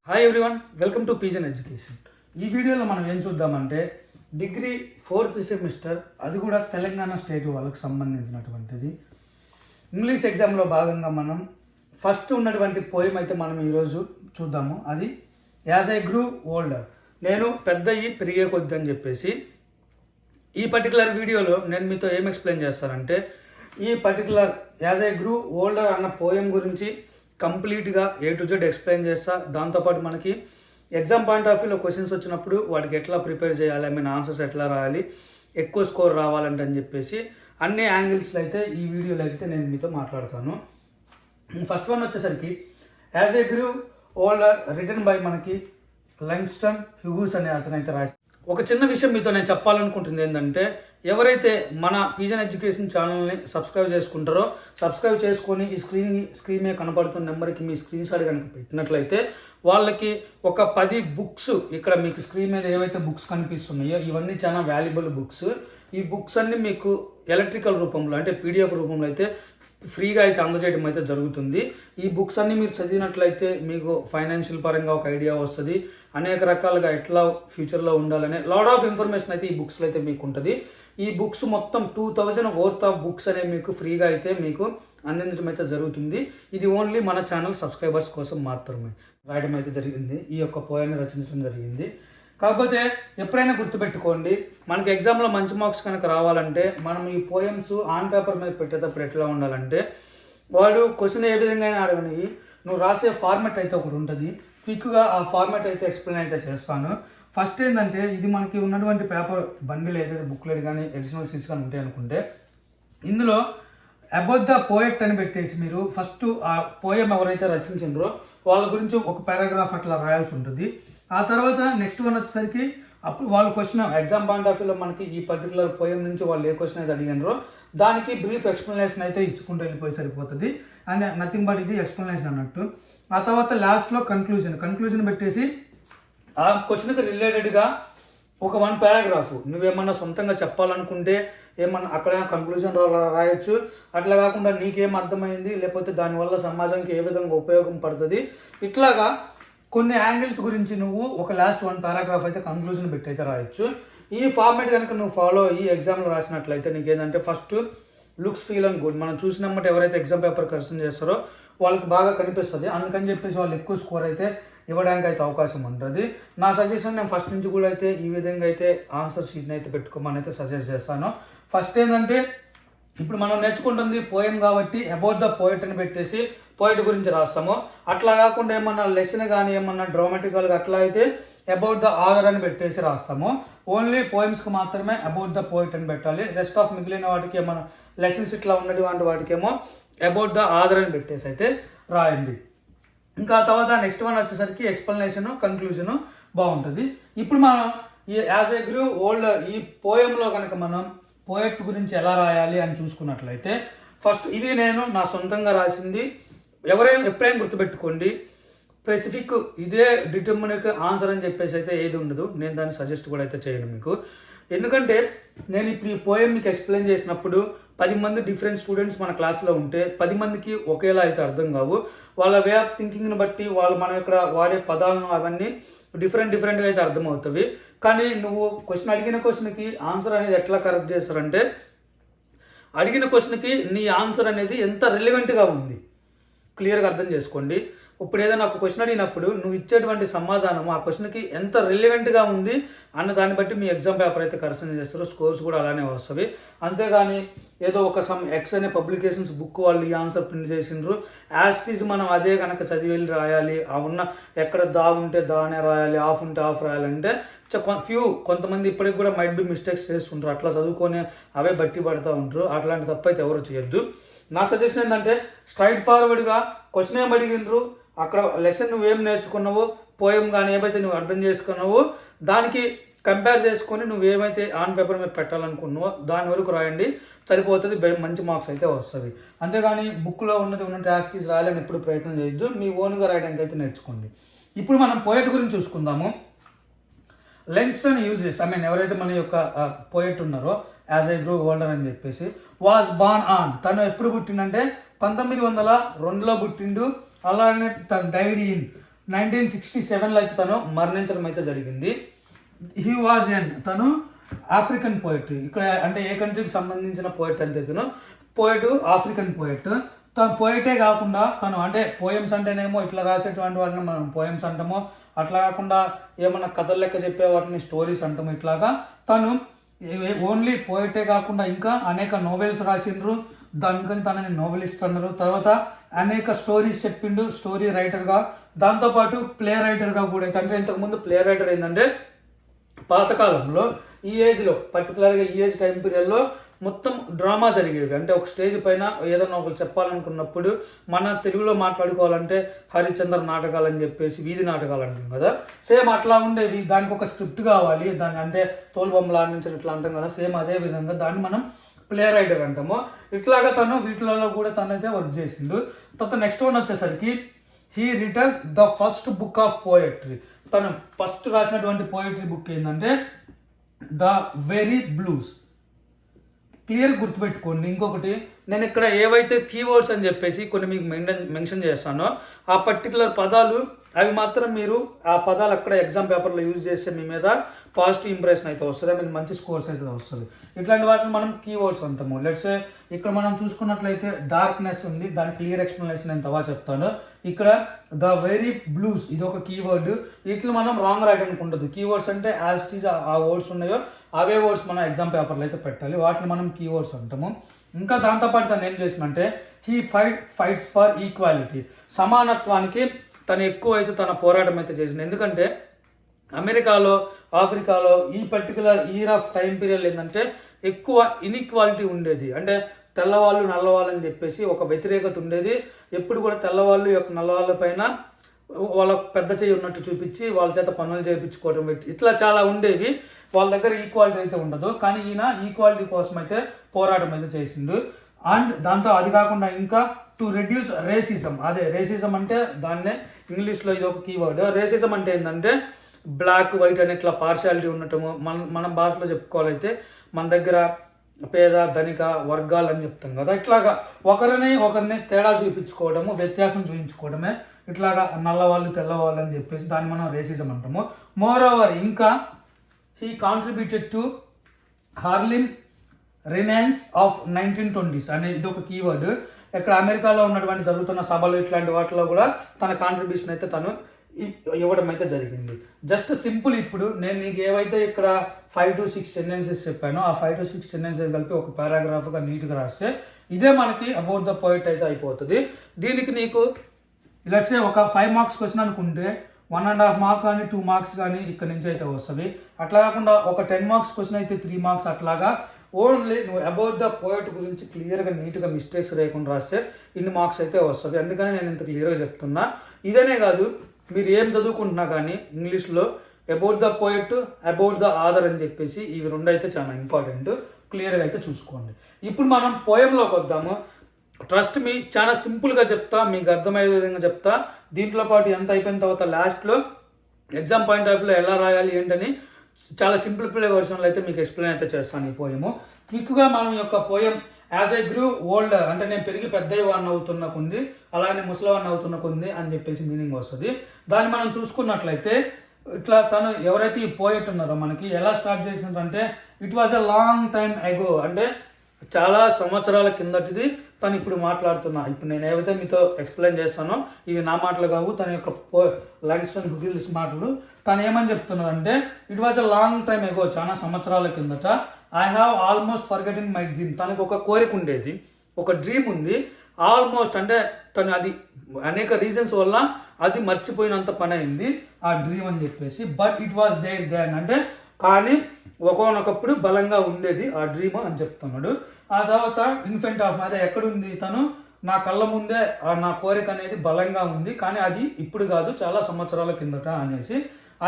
Hi everyone, welcome to pigeon education. ఈ వీడియోలో మనం ఏం చూద్దామంటే డిగ్రీ 4th సెమిస్టర్, అది కూడా తెలంగాణ స్టేట్ వాళ్ళకి సంబంధించినటువంటిది. ఇంగ్లీష్ ఎగ్జామ్లో భాగంగా మనం ఫస్ట్ ఉన్నటువంటి పోయం అయితే మనం ఈరోజు చూద్దాము. అది యాజ్ ఐ గ్రూ ఓల్డర్, నేను పెద్ద పెరిగే కొద్ది అని చెప్పేసి. ఈ పర్టికులర్ వీడియోలో నేను మీతో ఏం ఎక్స్ప్లెయిన్ చేస్తానంటే ఈ particular as I grew older అన్న పోయం గురించి కంప్లీట్గా A to Z ఎక్స్ప్లెయిన్ చేస్తా. దాంతోపాటు మనకి ఎగ్జామ్ పాయింట్ ఆఫ్ వ్యూలో క్వశ్చన్స్ వచ్చినప్పుడు వాటికి ఎట్లా ప్రిపేర్ చేయాలి, ఆన్సర్స్ ఎట్లా రాయాలి, ఎక్కువ స్కోర్ రావాలంటే అని చెప్పేసి అన్ని యాంగిల్స్లో అయితే ఈ వీడియోలో అయితే నేను మీతో మాట్లాడతాను. ఫస్ట్ వన్ వచ్చేసరికి as I grew older written by మనకి లాంగ్స్టన్ హ్యూగస్ అనే అతను అయితే రాసి. ఒక చిన్న విషయం మీతో నేను చెప్పాలనుకుంటుంది ఏంటంటే, ఎవరైతే మన పీజన్ ఎడ్యుకేషన్ ఛానల్ని సబ్స్క్రైబ్ చేసుకుంటారో సబ్స్క్రైబ్ చేసుకొని ఈ స్క్రీన్ మీద కనపడుతున్న నెంబర్కి మీ స్క్రీన్ షాట్ కనుక పెట్టినట్లయితే వాళ్ళకి ఒక 10 బుక్స్, ఇక్కడ మీకు స్క్రీన్ మీద ఏవైతే బుక్స్ కనిపిస్తున్నాయో ఇవన్నీ చాలా వాల్యుబుల్ బుక్స్. ఈ బుక్స్ అన్ని మీకు ఎలక్ట్రికల్ రూపంలో అంటే PDF రూపంలో అయితే ఫ్రీగా అయితే అందజేయడం అయితే జరుగుతుంది. ఈ బుక్స్ అన్ని మీరు చదివినట్లయితే మీకు ఫైనాన్షియల్ పరంగా ఒక ఐడియా వస్తుంది. అనేక రకాలుగా ఎట్లా ఫ్యూచర్లో ఉండాలనే లాట్ ఆఫ్ ఇన్ఫర్మేషన్ అయితే ఈ బుక్స్లో అయితే మీకు ఉంటుంది. ఈ బుక్స్ మొత్తం 2000 వర్త్ ఆఫ్ బుక్స్ అనేవి మీకు ఫ్రీగా అయితే మీకు అందించడం అయితే జరుగుతుంది. ఇది ఓన్లీ మన ఛానల్ సబ్స్క్రైబర్స్ కోసం మాత్రమే రాయడం అయితే జరిగింది. ఈ యొక్క పోయాన్ని రచించడం జరిగింది. కాకపోతే ఎప్పుడైనా గుర్తుపెట్టుకోండి, మనకి ఎగ్జామ్లో మంచి మార్క్స్ కనుక రావాలంటే మనం ఈ పోయమ్స్ ఆన్ పేపర్ మీద పెట్టేటప్పుడు ఎట్లా ఉండాలంటే, వాడు క్వశ్చన్ ఏ విధంగా అయినా అడగని నువ్వు రాసే ఫార్మాట్ అయితే ఒకటి ఉంటుంది. క్విక్గా ఆ ఫార్మాట్ అయితే ఎక్స్ప్లెయిన్ అయితే చేస్తాను. ఫస్ట్ ఏంటంటే, ఇది మనకి ఉన్నటువంటి పేపర్ బండిల్ ఏదైతే బుక్లెట్ కానీ ఎడిషనల్ సీట్స్ కానీ ఉంటాయి అనుకుంటే, ఇందులో అబౌట్ ద పోయట్ అని పెట్టేసి మీరు ఫస్ట్ ఆ పోయం ఎవరైతే రచించారో వాళ్ళ గురించి ఒక పారాగ్రాఫ్ అట్లా రాయాల్సి ఉంటుంది. ఆ తర్వాత నెక్స్ట్ వన్ వచ్చేసరికి అప్పుడు వాళ్ళు క్వశ్చన్ ఎగ్జామ్ పాయింట్ ఆఫ్ వ్యూలో మనకి ఈ పర్టికులర్ పోయం నుంచి వాళ్ళు ఏ క్వశ్చన్ అయితే అడిగినారో దానికి బ్రీఫ్ ఎక్స్ప్లెనేషన్ అయితే ఇచ్చుకుంటూ వెళ్ళిపోయి సరిపోతుంది. అండ్ నథింగ్ బట్ ఇది ఎక్స్ప్లెనేషన్ అన్నట్టు. ఆ తర్వాత లాస్ట్లో కన్క్లూజన్ పెట్టేసి ఆ క్వశ్చన్కి రిలేటెడ్గా ఒక 1 పారాగ్రాఫ్ నువ్వేమన్నా సొంతంగా చెప్పాలనుకుంటే ఏమన్నా అక్కడైనా కన్క్లూజన్ రాయొచ్చు. అట్లా కాకుండా నీకేం అర్థమైంది, లేకపోతే దానివల్ల సమాజానికి ఏ విధంగా ఉపయోగం పడుతుంది, ఇట్లాగా కొన్ని యాంగిల్స్ గురించి నువ్వు ఒక లాస్ట్ 1 పారాగ్రాఫ్ అయితే కన్క్లూజన్ పెట్టి అయితే రాయొచ్చు. ఈ ఫార్మాట్ కనుక నువ్వు ఫాలో ఈ ఎగ్జామ్లో రాసినట్లయితే నీకు ఏంటంటే first looks feel and good. మనం చూసినప్పుడు ఎవరైతే ఎగ్జామ్ పేపర్ కరెక్షన్ చేస్తారో వాళ్ళకి బాగా కనిపిస్తుంది. అందుకని చెప్పేసి వాళ్ళు ఎక్కువ స్కోర్ అయితే ఇవ్వడానికి అయితే అవకాశం ఉంటుంది. నా సజెషన్ నేను ఫస్ట్ నుంచి కూడా అయితే ఈ విధంగా అయితే ఆన్సర్ షీట్ని అయితే పెట్టుకోమని అయితే సజెస్ట్ చేస్తాను. ఫస్ట్ ఏంటంటే, ఇప్పుడు మనం నేర్చుకుంటుంది పోయం కాబట్టి అబౌట్ ద పోయిట్ అని పెట్టేసి పోయిట్ గురించి రాస్తాము. అట్లా కాకుండా ఏమన్నా లెసన్ కానీ ఏమన్నా డ్రామాటికల్గా అట్లా అయితే అబౌట్ ద ఆథర్ అని పెట్టేసి రాస్తాము. ఓన్లీ పోయమ్స్కి మాత్రమే అబౌట్ ద పోయిట్ అని పెట్టాలి. రెస్ట్ ఆఫ్ మిగిలిన వాటికి ఏమన్నా లెసన్స్ ఇట్లా ఉన్నటువంటి వాటికేమో అబౌట్ ద ఆథర్ అని పెట్టేసి అయితే రాయండి. ఇంకా తర్వాత నెక్స్ట్ వన్ వచ్చేసరికి ఎక్స్ప్లెనేషన్, కన్క్లూజన్ బాగుంటుంది. ఇప్పుడు మనం ఈ యాజ్ ఐ గ్రూ ఓల్డర్ ఈ పోయంలో కనుక మనం పోయట్ గురించి ఎలా రాయాలి అని చూసుకున్నట్లయితే, ఫస్ట్ ఇది నేను నా సొంతంగా రాసింది. ఎప్పుడైనా గుర్తుపెట్టుకోండి, స్పెసిఫిక్ ఇదే డిటర్మినిక్ ఆన్సర్ అని చెప్పేసి అయితే ఏది ఉండదు. నేను దాన్ని సజెస్ట్ కూడా అయితే చేయను మీకు. ఎందుకంటే నేను ఇప్పుడు ఈ పోయం మీకు ఎక్స్ప్లెయిన్ చేసినప్పుడు 10 మంది డిఫరెంట్ స్టూడెంట్స్ మన క్లాస్లో ఉంటే 10 మందికి ఒకేలా అయితే అర్థం కావు. వాళ్ళ వే ఆఫ్ థింకింగ్ని బట్టి వాళ్ళు మనం ఇక్కడ వాడే పదాలను అవన్నీ డిఫరెంట్గా అయితే అర్థమవుతాయి. కానీ నువ్వు అడిగిన క్వశ్చన్కి ఆన్సర్ అనేది ఎట్లా కరెక్ట్ చేస్తారంటే, అడిగిన క్వశ్చన్కి నీ ఆన్సర్ అనేది ఎంత రిలవెంట్గా ఉంది క్లియర్గా అర్థం చేసుకోండి. ఇప్పుడు ఏదైనా ఒక క్వశ్చన్ అడిగినప్పుడు నువ్వు ఇచ్చేటువంటి సమాధానం ఆ క్వశ్చన్కి ఎంత రిలవెంట్గా ఉంది అన్న దాన్ని బట్టి మీ ఎగ్జామ్ పేపర్ అయితే కరెక్షన్ చేస్తారు. స్కోర్స్ కూడా అలానే వస్తాయి. అంతేగాని ఏదో ఒక ఎక్స్ అనే పబ్లికేషన్స్ బుక్ వాళ్ళు ఈ ఆన్సర్ ప్రింట్ చేసిండ్రు, యాజ్ ఇట్ ఈజ్ మనం అదే కనుక చదివి వెళ్ళి రాయాలి, ఆ ఉన్న ఎక్కడ దా ఉంటే దానే రాయాలి, ఆఫ్ ఉంటే ఆఫ్ రాయాలంటే కొంతమంది ఇప్పటికి కూడా మైట్ బి మిస్టేక్స్ చేస్తుంటారు. అట్లా చదువుకొని అవే బట్టి పడుతూ ఉంటారు. అట్లాంటి తప్పు అయితే ఎవరు చేయొద్దు. నా సజెషన్ ఏంటంటే, స్ట్రైట్ ఫార్వర్డ్గా క్వశ్చన్ ఏం అడిగినరు, అక్కడ లెసన్ నువ్వేం నేర్చుకున్నావో, పోయం కానీ ఏమైతే నువ్వు అర్థం చేసుకున్నావో దానికి కంపేర్ చేసుకొని నువ్వేమైతే ఆన్ పేపర్ మీద పెట్టాలనుకున్నావో దాని వరకు రాయండి, సరిపోతుంది. మంచి మార్క్స్ అయితే వస్తుంది. అంతేగాని బుక్లో ఉన్నట్టు యాస్టీస్ రాయాలని ఎప్పుడు ప్రయత్నం చేయొద్దు. మీ ఓన్గా రాయడానికి అయితే నేర్చుకోండి. ఇప్పుడు మనం పోయట్ గురించి చూసుకుందాము. లాంగ్స్టన్ యూజెస్ ఎవరైతే మన యొక్క పోయట్ ఉన్నారో యాజ్ ఐ గ్రూ ఓల్డర్ అని చెప్పేసి, వాజ్ బార్న్ ఆన్, తను ఎప్పుడు పుట్టిందంటే 1902లో పుట్టిండు. అలానే తను డైడ్ ఇన్ 1967లో అయితే తను మరణించడం అయితే జరిగింది. హీ వాజ్ తను ఆఫ్రికన్ పోయిట్. ఇక్కడ అంటే ఏ కంట్రీకి సంబంధించిన పోయిట్ అంటే తను పోయిట్, ఆఫ్రికన్ పోయిట్. తను పోయిటే కాకుండా తను అంటే పోయమ్స్ అంటేనేమో ఇట్లా రాసేటువంటి వాటిని మనం పోయమ్స్ అంటాము, అట్లా కాకుండా ఏమన్నా కథలు లెక్క చెప్పే వాటిని స్టోరీస్ అంటాము. ఇట్లాగా తను ఓన్లీ పోయిటే కాకుండా ఇంకా అనేక నోవెల్స్ రాసిండ్రు, దానికని తనని నోవెలిస్ట్ అన్నారు. తర్వాత అనేక స్టోరీస్ చెప్పిండు స్టోరీ రైటర్గా, దాంతోపాటు ప్లే రైటర్గా కూడా. అంటే ఇంతకుముందు ప్లే రైటర్ ఏంటంటే పాతకాలంలో ఈ ఏజ్లో పర్టికులర్గా ఈ ఏజ్ టైం పీరియడ్లో మొత్తం డ్రామా జరిగేది. అంటే ఒక స్టేజ్ పైన ఏదైనా ఒకరు చెప్పాలనుకున్నప్పుడు మన తెలుగులో మాట్లాడుకోవాలంటే హరిశ్చంద్ర నాటకాలు అని చెప్పేసి వీధి నాటకాలు అంటాం కదా, సేమ్ అట్లా ఉండేది. దానికి ఒక స్క్రిప్ట్ కావాలి, దాన్ని అంటే తోలుబొమ్మలు ఆడించడం ఇట్లా అంటాం కదా, సేమ్ అదే విధంగా దాన్ని మనం ప్లే రైటర్ అంటాము. ఇట్లాగా తను వీటిలలో కూడా తనైతే వర్క్ చేసిండు. తర్వాత నెక్స్ట్ వన్ వచ్చేసరికి he return the first book of poetry. తను ఫస్ట్ రాసినటువంటి పోయట్రీ బుక్ ఏంటంటే ద వెరీ బ్లూస్. క్లియర్ గుర్తుపెట్టుకోండి. ఇంకొకటి, నేను ఇక్కడ ఏవైతే కీవర్డ్స్ అని చెప్పేసి కొన్ని మీకు మెన్షన్ చేస్తానో ఆ పర్టికులర్ పదాలు అవి మాత్రం మీరు ఆ పదాలు అక్కడ ఎగ్జామ్ పేపర్లో యూజ్ చేస్తే మీ మీద పాజిటివ్ ఇంప్రెషన్ అయితే వస్తుంది, మీకు మంచి స్కోర్స్ అయితే వస్తుంది. ఇట్లాంటి వాటిని మనం కీవర్డ్స్ అంటాము. లెట్స్ ఇక్కడ మనం చూసుకున్నట్లయితే డార్క్నెస్ ఉంది, దాని క్లియర్ ఎక్స్ప్లెనేషన్ నేను తవా చెప్తాను. ఇక్కడ ద వెరీ బ్లూస్ ఇది ఒక కీవర్డ్. ఇట్లా మనం రాంగ్ రాయడానికి ఉండదు. కీవర్డ్స్ అంటే యాజ్ టీజ్ ఆ వర్డ్స్ ఉన్నాయో అవే వర్డ్స్ మనం ఎగ్జామ్ పేపర్లో అయితే పెట్టాలి, వాటిని మనం కీవర్డ్స్ అంటాము. ఇంకా దాంతోపాటు తను ఏం చేసిందంటే హీ ఫైట్స్ ఫర్ ఈక్వాలిటీ, సమానత్వానికి తను ఎక్కువ అయితే తన పోరాటం అయితే చేసింది. ఎందుకంటే అమెరికాలో ఆఫ్రికాలో ఈ particular year of time period ఏంటంటే ఎక్కువ ఇన్ఈక్వాలిటీ ఉండేది. అంటే తెల్లవాళ్ళు నల్లవాళ్ళు అని చెప్పేసి ఒక వ్యతిరేకత ఉండేది. ఎప్పుడు కూడా తెల్లవాళ్ళు యొక్క నల్లవాళ్ళ పైన వాళ్ళ పెద్ద చేయి ఉన్నట్టు చూపించి వాళ్ళ చేత పనులు చేయించుకోవడం ఇట్లా చాలా ఉండేవి. వాళ్ళ దగ్గర ఈక్వాలిటీ అయితే ఉండదు. కానీ ఈయన ఈక్వాలిటీ కోసం అయితే పోరాటం అయితే చేసిండు. అండ్ దాంతో అది కాకుండా ఇంకా టు రెడ్యూస్ రేసిజం. అదే రేసిజం అంటే దాన్నే ఇంగ్లీష్లో ఇది ఒక కీవర్డ్. రేసిజం అంటే ఏంటంటే బ్లాక్ వైట్ అనే ఇట్లా పార్షాలిటీ ఉండటము. మన భాషలో చెప్పుకోవాలైతే మన దగ్గర పేద ధనిక వర్గాలు అని చెప్తాం కదా, ఇట్లాగా ఒకరిని తేడా చూపించుకోవడము, వ్యత్యాసం చూపించుకోవడమే ఇట్లాగా నల్లవాళ్ళు తెల్లవాళ్ళు అని చెప్పేసి దాన్ని మనం రేసిజం అంటాము. మోర్ ఓవర్ ఇంకా he contributed to Harlem renaissance of 1920s అనే ఇది ఒక కీవర్డ్. ఇక్కడ అమెరికాలో ఉన్నటువంటి జరుగుతున్న సభలు ఇట్లాంటి వాటిలో కూడా తన కాంట్రిబ్యూషన్ అయితే తను ఇవ్వడం అయితే జరిగింది. జస్ట్ సింపుల్ ఇప్పుడు నేను నీకు ఏవైతే ఇక్కడ 5 to 6 సెంటెన్సెస్ చెప్పానో ఆ 5 to 6 సెంటెన్సెస్ కలిపి ఒక పారాగ్రాఫ్గా నీట్గా రాస్తే ఇదే మనకి అబౌట్ ద పోయిట్ అయితే అయిపోతుంది. దీనికి నీకు లెట్స్ సే ఒక 5 మార్క్స్ క్వశ్చన్ అనుకుంటే 1.5 మార్క్ కానీ 2 మార్క్స్ కానీ ఇక్కడ నుంచి అయితే వస్తుంది. అట్లా కాకుండా ఒక 10 మార్క్స్ క్వశ్చన్ అయితే 3 మార్క్స్ అట్లాగా ఓన్లీ నువ్వు అబౌట్ ద పోయిట్ గురించి క్లియర్గా నీట్గా మిస్టేక్స్ లేకుండా రాస్తే ఇన్ని మార్క్స్ అయితే వస్తుంది. అందుకని నేను ఇంత క్లియర్గా చెప్తున్నా. ఇదనే కాదు, మీరు ఏం చదువుకుంటున్నా కానీ ఇంగ్లీష్లో about the poet, about the author అని చెప్పేసి ఇవి రెండు అయితే చాలా ఇంపార్టెంట్. క్లియర్గా అయితే చూసుకోండి. ఇప్పుడు మనం పోయంలోకి వద్దాము. ట్రస్ట్ మీ చాలా సింపుల్గా చెప్తా, మీకు అర్థమయ్యే విధంగా చెప్తా. దీంట్లో పాటు ఎంత అయిపోయిన తర్వాత లాస్ట్లో ఎగ్జామ్ పాయింట్ ఆఫ్ వ్యూలో ఎలా రాయాలి ఏంటని చాలా సింప్లిఫై వర్షన్లో అయితే మీకు ఎక్స్ప్లెయిన్ అయితే చేస్తాను ఈ పోయము. క్విక్గా మనం యొక్క poem as I grew old అంటే నేను పెరిగి పెద్దవాడిని అవుతున్న కొంది, అలానే ముసలివాడిని అవుతున్న కొంది అని చెప్పేసి మీనింగ్ వస్తుంది. దాన్ని మనం చూసుకున్నట్లయితే ఇట్లా తను ఎవరైతే ఈ పోయట్ ఉన్నారో మనకి ఎలా స్టార్ట్ చేసిందంటే it was a long time అగో, అంటే చాలా సంవత్సరాల కిందటిది తను ఇప్పుడు మాట్లాడుతున్నా. ఇప్పుడు నేను ఏవైతే మీతో ఎక్స్ప్లెయిన్ చేస్తానో ఇవి నా మాటలు కావు, తన యొక్క లాంగ్స్టన్ హుగిల్స్ మాటలు. తను ఏమని చెప్తున్నారంటే it was a long time ago, చాలా సంవత్సరాల కిందట I have almost forgotten my dream. తనకు ఒక కోరిక ఉండేది, ఒక డ్రీమ్ ఉంది. ఆల్మోస్ట్ అంటే తను అది అనేక రీజన్స్ వల్ల అది మర్చిపోయినంత పని అయింది ఆ డ్రీమ్ అని చెప్పేసి. But it was there then అంటే కానీ ఒకనొకప్పుడు బలంగా ఉండేది ఆ డ్రీమ్ అని చెప్తున్నాడు. ఆ తర్వాత ఇన్ఫెంట్ ఆఫ్ అదే ఎక్కడుంది, తను నా కళ్ళ ముందే నా కోరిక అనేది బలంగా ఉంది, కానీ అది ఇప్పుడు కాదు చాలా సంవత్సరాల కిందట అనేసి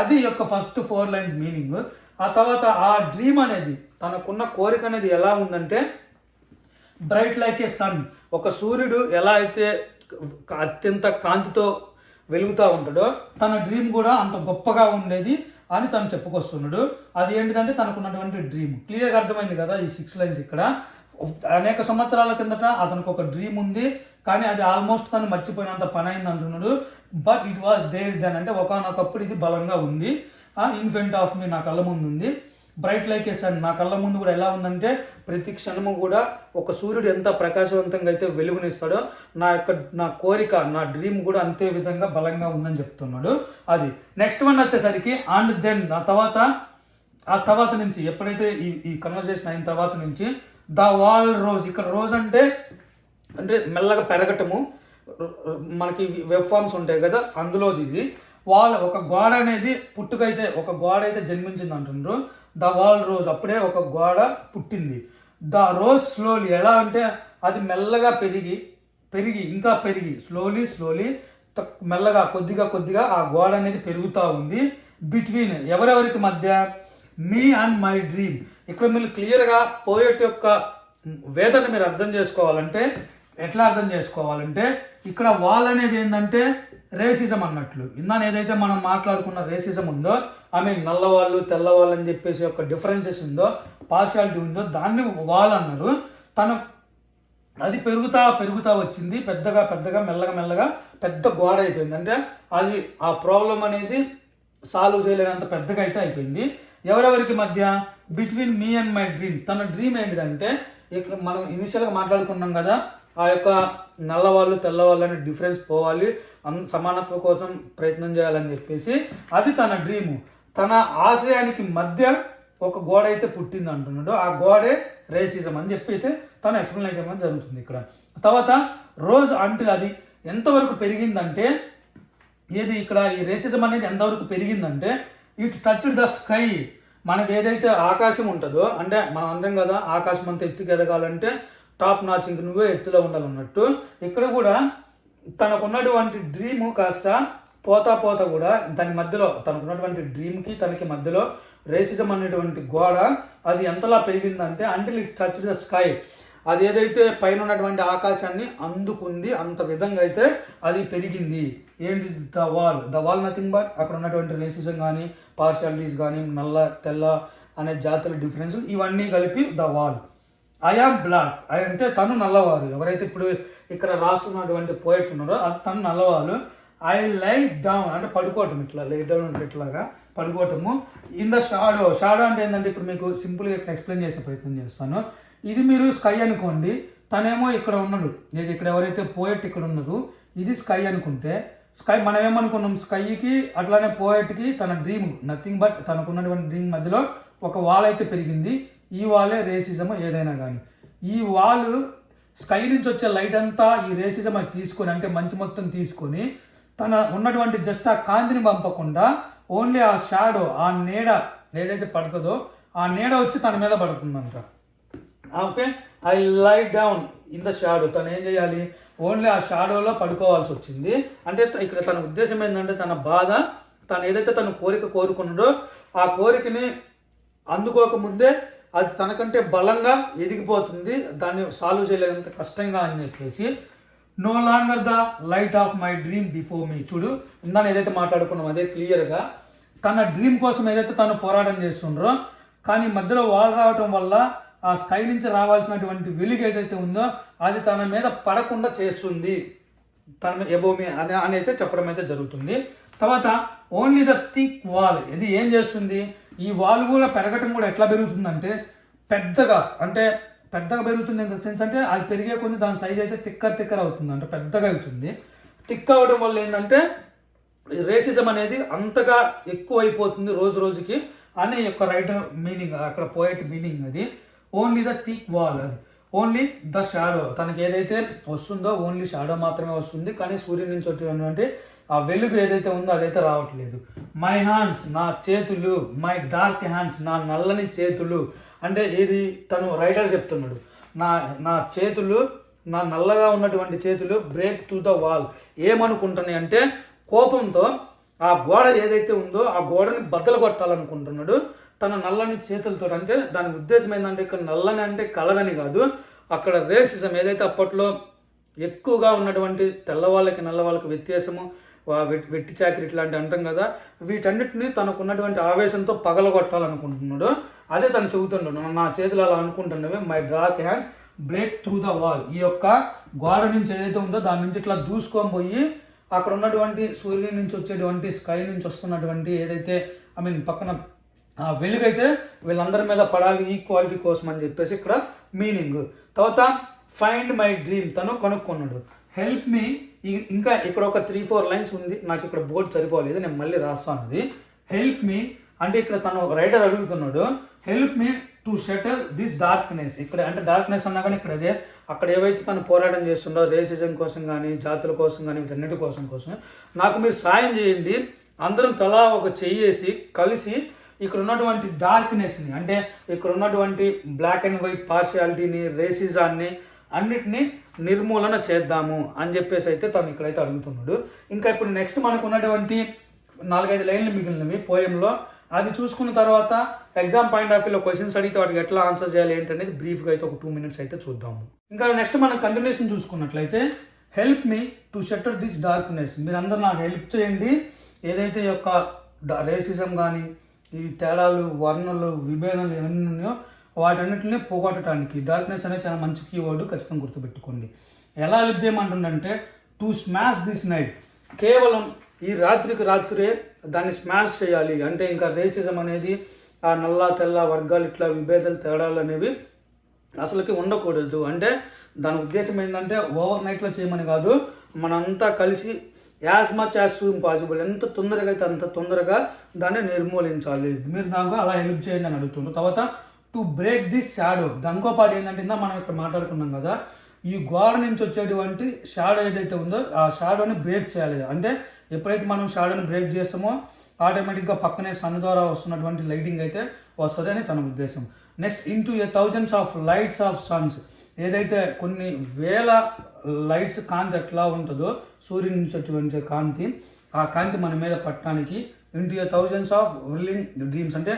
అది యొక్క ఫస్ట్ 4 లైన్స్ మీనింగ్. ఆ తర్వాత ఆ డ్రీమ్ అనేది తనకున్న కోరిక అనేది ఎలా ఉందంటే బ్రైట్ లైక్ ఏ సన్, ఒక సూర్యుడు ఎలా అయితే అత్యంత కాంతితో వెలుగుతూ ఉంటాడో తన డ్రీమ్ కూడా అంత గొప్పగా ఉండేది అని తను చెప్పుకొస్తున్నాడు. అది ఏంటిదంటే తనకున్నటువంటి డ్రీమ్. క్లియర్గా అర్థమైంది కదా ఈ 6 లైన్స్ ఇక్కడ. అనేక సంవత్సరాల కిందట అతనికి ఒక డ్రీమ్ ఉంది, కానీ అది ఆల్మోస్ట్ తను మర్చిపోయినంత పని అయింది అంటున్నాడు. But it was there then, అంటే ఒకనొకప్పుడు ఇది బలంగా ఉంది. ఇన్ఫెంట్ ఆఫ్ మీ నా కళ్ళ ముందు ఉంది, బ్రైట్ లైక్ ఏ సన్ నా కళ్ళ ముందు కూడా ఎలా ఉందంటే ప్రతి క్షణము కూడా ఒక సూర్యుడు ఎంత ప్రకాశవంతంగా అయితే వెలుగునిస్తాడో నా కోరిక నా డ్రీమ్ కూడా అంతే విధంగా బలంగా ఉందని చెప్తున్నాడు. అది నెక్స్ట్ వన్ వచ్చేసరికి అండ్ దెన్ ఆ తర్వాత నుంచి ఎప్పుడైతే ఈ కన్వర్జేషన్ అయిన తర్వాత నుంచి ద వాల్ రోజ్, ఇక్కడ రోజ్ అంటే మెల్లగా పెరగటము, మనకి వెబ్ ఫార్మ్స్ ఉంటాయి కదా అందులోది ఇది. ఒక గోడ అనేది పుట్టుకైతే ఒక గోడ అయితే జన్మించింది అంటుండ్రు. ద వాల్ రోజ్, అప్పుడే ఒక గోడ పుట్టింది. ద రోజ్ స్లోలీ, ఎలా అంటే అది మెల్లగా పెరిగి ఇంకా పెరిగి స్లోలీ మెల్లగా కొద్దిగా ఆ గోడ అనేది పెరుగుతూ ఉంది. బిట్వీన్ ఎవరెవరికి మధ్య, మీ అండ్ మై డ్రీమ్. ఇక్కడ మీరు క్లియర్గా పోయెట్ యొక్క వేదన మీరు అర్థం చేసుకోవాలంటే ఎట్లా అర్థం చేసుకోవాలంటే ఇక్కడ వాల్ అనేది ఏంటంటే రేసిజం అన్నట్లు. ఇందాక ఏదైతే మనం మాట్లాడుకున్న రేసిజం ఉందో, నల్లవాళ్ళు తెల్లవాళ్ళు అని చెప్పేసి ఒక డిఫరెన్సెస్ ఉందో, పార్షియాలిటీ ఉందో, దాన్ని వాల్ అన్నారు. అది పెరుగుతా వచ్చింది, పెద్దగా మెల్లగా పెద్ద గోడ అయిపోయింది. అంటే అది ఆ ప్రాబ్లం అనేది సాల్వ్ చేయలేనంత పెద్దగా అయితే అయిపోయింది. ఎవరెవరికి మధ్య, between me and my dream. తన డ్రీమ్ ఏంటిదంటే మనం ఇనిషియల్గా మాట్లాడుకున్నాం కదా, ఆ యొక్క నల్లవాళ్ళు తెల్లవాళ్ళు అనే డిఫరెన్స్ పోవాలి, సమానత్వం కోసం ప్రయత్నం చేయాలని చెప్పేసి అది తన డ్రీము. తన ఆశయానికి మధ్య ఒక గోడ అయితే పుట్టింది అంటున్నాడు. ఆ గోడే రేసిజం అని చెప్పి అయితే తను ఎక్స్ప్లెయిన్ చేయడం జరుగుతుంది ఇక్కడ. తర్వాత రోజ్ అంటే అది ఎంతవరకు పెరిగిందంటే ఇక్కడ ఈ రేసిజం అనేది ఎంతవరకు పెరిగిందంటే ఇట్ టచ్డ్ ద స్కై. మనకి ఏదైతే ఆకాశం ఉంటుందో, అంటే మనం అందరం కదా ఆకాశం అంతా ఎత్తుకు ఎదగాలంటే టాప్ నాచ్ ఇంక నువ్వే ఎత్తులో ఉండాలన్నట్టు, ఇక్కడ కూడా తనకున్నటువంటి డ్రీము కాస్త పోతా కూడా దాని మధ్యలో తనకున్నటువంటి డ్రీమ్కి తనకి మధ్యలో రేసిజం అనేటువంటి గోడ అది ఎంతలా పెరిగిందంటే until it touch the sky, అది ఏదైతే పైన ఉన్నటువంటి ఆకాశాన్ని అందుకుంది అంత విధంగా అయితే అది పెరిగింది. ఏంటి ద వాల్ నథింగ్ బట్ అక్కడ ఉన్నటువంటి రేసిజం కానీ పార్షియాలిటీస్ కానీ నల్ల తెల్ల అనే జాతుల డిఫరెన్స్ ఇవన్నీ కలిపి the wall. I am black, అంటే తను నల్లవారు. ఎవరైతే ఇప్పుడు ఇక్కడ రాస్తున్నటువంటి పోయెట్ ఉన్నారో తను నల్లవారు. ఐ లై డౌన్ అంటే పడుకోవటం, ఇట్లా లై డౌన్ అంటే ఇట్లాగా పడుకోవటము. ఇన్ ద షాడో అంటే ఏంటంటే ఇప్పుడు మీకు సింపుల్గా ఇక్కడ ఎక్స్ప్లెయిన్ చేసే ప్రయత్నం చేస్తాను. ఇది మీరు స్కై అనుకోండి, తనేమో ఇక్కడ ఉన్నాడు, ఇది ఇక్కడ ఎవరైతే పోయెట్ ఇక్కడ ఉన్నారు ఇది స్కై అనుకుంటే, స్కై మనం ఏమనుకున్నాం, స్కైకి అట్లానే పోయెట్కి తన డ్రీమ్ నథింగ్ బట్ తనకున్నటువంటి డ్రీమ్ మధ్యలో ఒక వాల్ అయితే పెరిగింది. ఈ వాలే రేసిజం ఏదైనా కానీ. ఈ వాల్ స్కై నుంచి వచ్చే లైట్ అంతా ఈ రేసిజం అది తీసుకొని, అంటే మంచి మొత్తం తీసుకొని తన ఉన్నటువంటి జస్ట్ ఆ కాంతిని పంపకుండా ఓన్లీ ఆ షాడో, ఆ నీడ ఏదైతే పడుతుందో ఆ నీడ వచ్చి తన మీద పడుతుందంట. Okay, I lie down in the shadow. తను ఏం చేయాలి, ఓన్లీ ఆ షాడోలో పడుకోవాల్సి వచ్చింది. అంటే ఇక్కడ తన ఉద్దేశం ఏంటంటే తన బాధ, తను ఏదైతే తన కోరిక కోరుకున్నాడో ఆ కోరికని అందుకోకముందే అది తనకంటే బలంగా ఎదిగిపోతుంది, దాన్ని సాల్వ్ చేయలేనంత కష్టంగా అని చెప్పేసి no longer the light of my dream before me. చూడు ఇందాక ఏదైతే మాట్లాడుకున్నాం అదే క్లియర్గా తన డ్రీమ్ కోసం ఏదైతే తను పోరాటం చేస్తుండ్రో, కానీ మధ్యలో వాల్ రావటం వల్ల ఆ స్కై నుంచి రావాల్సినటువంటి వెలుగు ఏదైతే ఉందో అది తన మీద పడకుండా చేస్తుంది, తన ఎబోమి అని అయితే చెప్పడం అయితే జరుగుతుంది. తర్వాత ఓన్లీ ద థిక్ వాల్, ఇది ఏం చేస్తుంది, ఈ వాల్ కూడా పెరగటం కూడా ఎట్లా పెరుగుతుందంటే పెద్దగా పెరుగుతుంది ఇన్ ద సెన్స్ అంటే అది పెరిగే కొన్ని దాని సైజ్ అయితే తిక్కర్ అవుతుంది, అంటే పెద్దగా అవుతుంది. థిక్ అవ్వడం వల్ల ఏంటంటే రేసిజం అనేది అంతగా ఎక్కువ అయిపోతుంది రోజుకి అని యొక్క రైటర్ మీనింగ్, అక్కడ పోయెట్ మీనింగ్ అది. ఓన్లీ ద థిక్ వాల్, అది ఓన్లీ ద షాడో, తనకి ఏదైతే వస్తుందో ఓన్లీ షాడో మాత్రమే వస్తుంది, కానీ సూర్యుని నుంచి వచ్చేటువంటి ఆ వెలుగు ఏదైతే ఉందో అదైతే రావట్లేదు. మై హ్యాండ్స్ నా చేతులు, మై డార్క్ హ్యాండ్స్ నా నల్లని చేతులు, అంటే ఏది తను రైటర్ చెప్తున్నాడు, నా చేతులు, నా నల్లగా ఉన్నటువంటి చేతులు బ్రేక్ టు ద వాల్. ఏమనుకుంటున్నాయి అంటే కోపంతో ఆ గోడ ఏదైతే ఉందో ఆ గోడని బద్దలు కొట్టాలనుకుంటున్నాడు తన నల్లని చేతులతో. అంటే దాని ఉద్దేశం ఏంటంటే ఇక్కడ నల్లని అంటే కలర్ అని కాదు, అక్కడ రేసిజం ఏదైతే అప్పట్లో ఎక్కువగా ఉన్నటువంటి తెల్లవాళ్ళకి నల్లవాళ్ళకి వ్యత్యాసము, వెట్టి చాకిరి ఇట్లాంటి అంటాం కదా, వీటన్నిటిని తనకు ఉన్నటువంటి ఆవేశంతో పగలగొట్టాలనుకుంటున్నాడు. అదే తను చెబుతున్నాడు, నా చేతులు అలా అనుకుంటున్నవి, my dark hands break through the wall. ఈ యొక్క గోడ నుంచి ఏదైతే ఉందో దాని నుంచి ఇట్లా దూసుకొని పోయి అక్కడ ఉన్నటువంటి సూర్యుని నుంచి వచ్చేటువంటి స్కై నుంచి వస్తున్నటువంటి ఏదైతే పక్కన వెలుగైతే వీళ్ళందరి మీద పడాలి ఈక్వాలిటీ కోసం అని చెప్పేసి ఇక్కడ మీనింగ్. తర్వాత ఫైండ్ మై డ్రీమ్, తను కనుక్కున్నాడు. హెల్ప్ మీ, ఇంకా ఇక్కడ ఒక 3-4 లైన్స్ ఉంది, నాకు ఇక్కడ బోర్డు సరిపోలేదు, నేను మళ్ళీ రాస్తాను. అది హెల్ప్ మీ అంటే ఇక్కడ తను ఒక రైటర్ అడుగుతున్నాడు, help me to shutter this darkness. ఇక్కడ అంటే డార్క్నెస్ అన్నా కానీ ఇక్కడ అదే, అక్కడ ఏవైతే తను పోరాటం చేస్తుండో రేసిజం కోసం కానీ జాతుల కోసం కానీ వీటన్నిటి కోసం నాకు మీరు సాయం చేయండి. అందరం తలా ఒక చెయ్యేసి కలిసి ఇక్కడ ఉన్నటువంటి డార్క్నెస్ని, అంటే ఇక్కడ ఉన్నటువంటి బ్లాక్ అండ్ వైట్ పార్షియాలిటీని, రేసిజాన్ని అన్నిటినీ నిర్మూలన చేద్దాము అని చెప్పేసి అయితే తను ఇక్కడైతే అడుగుతున్నాడు. ఇంకా ఇప్పుడు నెక్స్ట్ మనకు ఉన్నటువంటి 4-5 లైన్లు మిగిలినవి పోయంలో, అది చూసుకున్న తర్వాత ఎగ్జామ్ పాయింట్ ఆఫ్ వ్యూలో క్వశ్చన్స్ అడిగితే వాటికి ఎట్లా ఆన్సర్ చేయాలి ఏంటనేది బ్రీఫ్గా అయితే ఒక 2 minutes అయితే చూద్దాము. ఇంకా నెక్స్ట్ మనం కంటిన్యూషన్ చూసుకున్నట్లయితే help me to shutter this darkness, మీరందరూ నాకు హెల్ప్ చేయండి ఏదైతే ఈ యొక్క రేసిజం కానీ ఈ తేడాలు, వర్ణాలు, విభేదాలు ఏమన్నీ ఉన్నాయో వాటన్నిటిని పోగొట్టడానికి. డార్క్నెస్ అనేది చాలా మంచి కీవర్డ్, ఖచ్చితంగా గుర్తుపెట్టుకోండి. ఎలా హెల్ప్ చేయమంటుందంటే టు స్మాష్ దిస్ నైట్, కేవలం ఈ రాత్రికి రాత్రే దాన్ని స్మాష్ చేయాలి. అంటే ఇంకా రేసిజం అనేది ఆ నల్ల తెల్ల వర్గాలు ఇట్లా విభేదాలు తేడాలు అనేవి అసలుకి ఉండకూడదు. అంటే దాని ఉద్దేశం ఏంటంటే ఓవర్ నైట్లో చేయమని కాదు, మనంతా కలిసి as much as soon possible, ఎంత తొందరగా అయితే అంత తొందరగా దాన్ని నిర్మూలించాలి. మీరు నాకు అలా హెల్ప్ చేయండి అని అడుగుతుంటారు. తర్వాత టు బ్రేక్ దిస్ షాడో, దానితో పాటు ఏంటంటే మనం ఇక్కడ మాట్లాడుకున్నాం కదా, ఈ గోడ నుంచి వచ్చేటువంటి షాడో ఏదైతే ఉందో ఆ షాడోని బ్రేక్ చేయాలి. అంటే ఎప్పుడైతే మనం షాడోని బ్రేక్ చేస్తామో ఆటోమేటిక్గా పక్కనే సన్ ద్వారా వస్తున్నటువంటి లైటింగ్ అయితే వస్తుంది అని తన ఉద్దేశం. Next into thousands of lights off Sons, ఏదైతే కొన్ని వేల లైట్స్ కాంతి ఎట్లా ఉంటుందో సూర్యుని నుంచి వచ్చేటువంటి కాంతి, ఆ కాంతి మన మీద పట్టడానికి into thousands of willing dreams, అంటే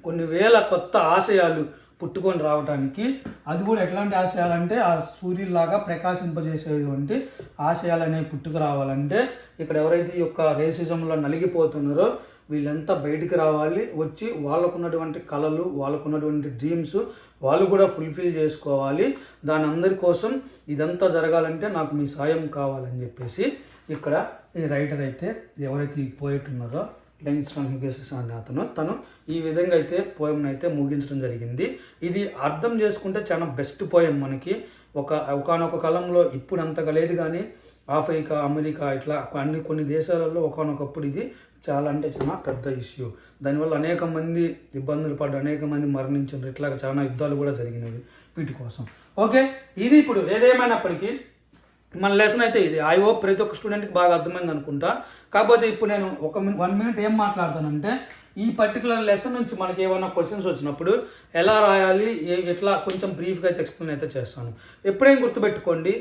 కొన్ని వేల కొత్త ఆశయాలు పుట్టుకొని రావడానికి. అది కూడా ఎట్లాంటి ఆశయాలంటే ఆ సూర్యులాగా ప్రకాశింపజేసేటువంటి ఆశయాలు అనేవి పుట్టుకు రావాలంటే ఇక్కడ ఎవరైతే ఈ యొక్క రేసిజంలో నలిగిపోతున్నారో వీళ్ళంతా బయటికి రావాలి, వచ్చి వాళ్ళకున్నటువంటి కళలు, వాళ్ళకున్నటువంటి డ్రీమ్స్ వాళ్ళు కూడా ఫుల్ఫిల్ చేసుకోవాలి. దాని అందరి కోసం ఇదంతా జరగాలంటే నాకు మీ సాయం కావాలని చెప్పేసి ఇక్కడ ఈ రైటర్ అయితే ఎవరైతే ఈ పోయిట్ ఉన్నారో లైన్స్ట్రాంగ్ హ్యూగెస్ అనే తను ఈ విధంగా అయితే పోయంని అయితే ముగించడం జరిగింది. ఇది అర్థం చేసుకుంటే చాలా బెస్ట్ పోయం. మనకి ఒకనొక కాలంలో ఇప్పుడు అంతగా లేదు కానీ ఆఫ్రికా, అమెరికా ఇట్లా కొన్ని దేశాలలో ఒకనొకప్పుడు ఇది చాలా అంటే చాలా పెద్ద ఇష్యూ. దానివల్ల అనేక మంది ఇబ్బందులు పడ్డ, అనేక మంది మరణించారు, ఇట్లా చాలా యుద్ధాలు కూడా జరిగినవి వీటి కోసం. ఓకే, ఇది ఇప్పుడు ఏదేమైనప్పటికీ మన లెసన్ అయితే ఇది. ఐ హోప్ ప్రతి ఒక్క స్టూడెంట్కి బాగా అర్థమైంది అనుకుంటా. కాకపోతే ఇప్పుడు నేను 1 minute ఏం మాట్లాడతానంటే ఈ పర్టికులర్ లెసన్ నుంచి మనకి ఏమైనా క్వశ్చన్స్ వచ్చినప్పుడు ఎలా రాయాలి, ఎట్లా కొంచెం బ్రీఫ్గా అయితే ఎక్స్ప్లెయిన్ అయితే చేస్తాను. ఎప్పుడేం గుర్తుపెట్టుకోండి,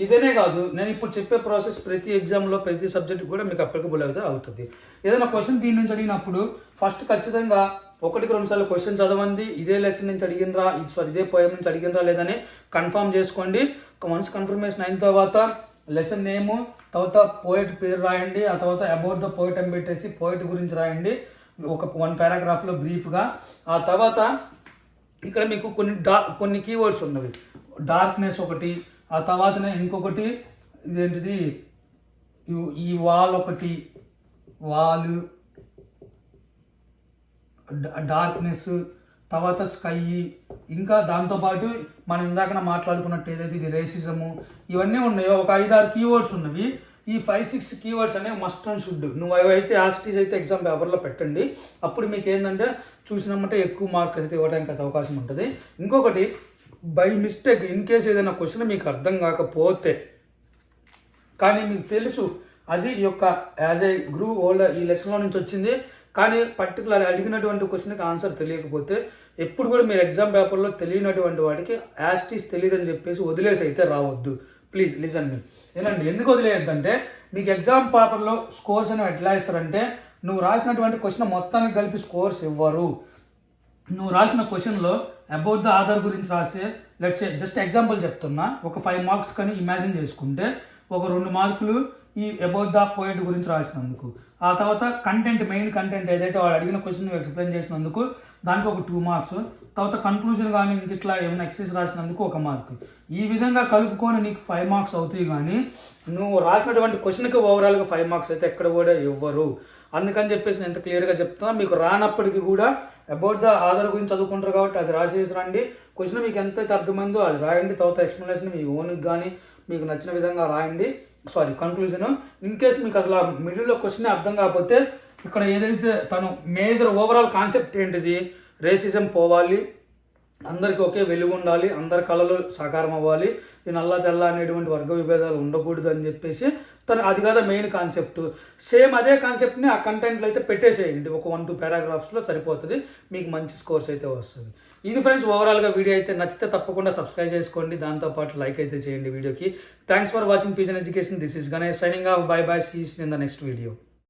ఇదేనే కాదు నేను ఇప్పుడు చెప్పే ప్రాసెస్ ప్రతి ఎగ్జామ్లో ప్రతి సబ్జెక్ట్ కూడా మీకు అప్లికబుల్ అయితే అవుతుంది. ఏదైనా క్వశ్చన్ దీని నుంచి అడిగినప్పుడు ఫస్ట్ ఖచ్చితంగా 1-2 సార్లు క్వశ్చన్ చదవండి, ఇదే లెసన్ నుంచి అడిగినరా, ఇదే పోయం నుంచి అడిగినరా లేదని కన్ఫర్మ్ చేసుకోండి. వన్స్ కన్ఫర్మేషన్ అయిన తర్వాత లెసన్ నేము, తర్వాత పోయిట్ పేరు రాయండి, ఆ తర్వాత అబౌట్ ద పోయిట్ అని పెట్టేసి పోయిట్ గురించి రాయండి ఒక 1 paragraphలో బ్రీఫ్గా. ఆ తర్వాత ఇక్కడ మీకు కొన్ని కీవర్డ్స్ ఉన్నవి, డార్క్నెస్ ఒకటి, ఆ తర్వాతనే ఇంకొకటి ఇదేంటిది ఈ వాల్ ఒకటి, వాల్, డార్క్నెస్, తర్వాత స్కై, ఇంకా దాంతోపాటు మనం ఇందాక మాట్లాడుకున్నట్టు ఏదైతే ఇది రేసిజము, ఇవన్నీ ఉన్నాయో ఒక 5-6 కీవర్డ్స్ ఉన్నవి. ఈ 5-6 కీవర్డ్స్ అనేవి మస్ట్ అండ్ షుడ్. నువ్వు అవైతే యాస్టీస్ అయితే ఎగ్జామ్ పేపర్లో పెట్టండి. అప్పుడు మీకు ఏంటంటే చూసినామంటే ఎక్కువ మార్క్స్ అయితే ఇవ్వడానికి అయితే అవకాశం ఉంటుంది. ఇంకొకటి, బై మిస్టేక్ ఇన్ కేసు ఏదైనా క్వశ్చన్ మీకు అర్థం కాకపోతే కానీ మీకు తెలుసు అది ఈ యొక్క యాజ్ ఏ గ్రూప్ ఓల్డ్ ఈ లెసన్లో నుంచి వచ్చింది, కానీ పర్టికులర్ అడిగినటువంటి క్వశ్చన్కి ఆన్సర్ తెలియకపోతే ఎప్పుడు కూడా మీరు ఎగ్జామ్ పేపర్లో తెలియనటువంటి వాడికి యాస్టీస్ తెలియదని చెప్పేసి వదిలేసి అయితే రావద్దు. ప్లీజ్ లిసన్ మీ. ఏనండి, ఎందుకు వదిలేయద్దంటే మీకు ఎగ్జామ్ పేపర్లో స్కోర్స్ అనేవి ఎట్లా ఇస్తారంటే నువ్వు రాసినటువంటి క్వశ్చన్ మొత్తానికి కలిపి స్కోర్స్ ఇవ్వరు. నువ్వు రాసిన క్వశ్చన్లో అబౌట్ ద ఆధార్ గురించి రాసే లెట్స్ జస్ట్ ఎగ్జాంపుల్ చెప్తున్నా, ఒక 5 మార్క్స్ కానీ ఇమాజిన్ చేసుకుంటే ఒక 2 మార్కులు ఈ అబౌట్ ద పోయిట్ గురించి రాసినందుకు, ఆ తర్వాత కంటెంట్ మెయిన్ కంటెంట్ ఏదైతే వాడు అడిగిన క్వశ్చన్ నువ్వు ఎక్స్ప్లెయిన్ చేసినందుకు దానికి ఒక 2 మార్క్స్, తర్వాత కన్క్లూజన్ కానీ ఇంక ఇట్లా ఏమైనా ఎక్సైజ్ రాసినందుకు 1 మార్క్. ఈ విధంగా కలుపుకొని నీకు 5 మార్క్స్ అవుతాయి. కానీ నువ్వు రాసినటువంటి క్వశ్చన్కి ఓవరాల్గా 5 మార్క్స్ అయితే ఎక్కడ కూడా ఇవ్వరు. అందుకని చెప్పేసి నేను ఎంత క్లియర్గా చెప్తున్నా. మీకు రానప్పటికీ కూడా అబౌట్ ద ఆధార్ గురించి చదువుకుంటారు కాబట్టి అది రాసేసి రండి. క్వశ్చన్ మీకు ఎంతైతే అర్థమైందో అది రాయండి. తర్వాత ఎక్స్ప్లెనేషన్ మీ ఓన్కి కానీ మీకు నచ్చిన విధంగా రాయండి. కన్క్లూజన్. ఇన్ కేస్ మీకు అసలు మిడిల్లో క్వశ్చన్ అర్థం కాకపోతే ఇక్కడ ఏదైతే తను మేజర్ ఓవరాల్ కాన్సెప్ట్ ఏంటిది, రేసిజం పోవాలి, అందరికీ ఒకే వెలుగు ఉండాలి, అందరి కళలు సాకారం అవ్వాలి, ఈ నల్ల తెల్ల అనేటువంటి వర్గ విభేదాలు ఉండకూడదు అని చెప్పేసి తను అది కదా మెయిన్ కాన్సెప్ట్. సేమ్ అదే కాన్సెప్ట్ని ఆ కంటెంట్లో అయితే పెట్టేసేయండి. ఒక 1-2 పారాగ్రాఫ్స్లో సరిపోతుంది, మీకు మంచి స్కోర్స్ అయితే వస్తుంది. ఇది ఫ్రెండ్స్ ఓవరాల్గా వీడియో అయితే నచ్చితే తప్పకుండా సబ్స్క్రైబ్ చేసుకోండి, దాంతోపాటు లైక్ అయితే చేయండి వీడియోకి. Thanks for watching pigeon education. This is Ganesh signing off. Bye bye, see you in the next video.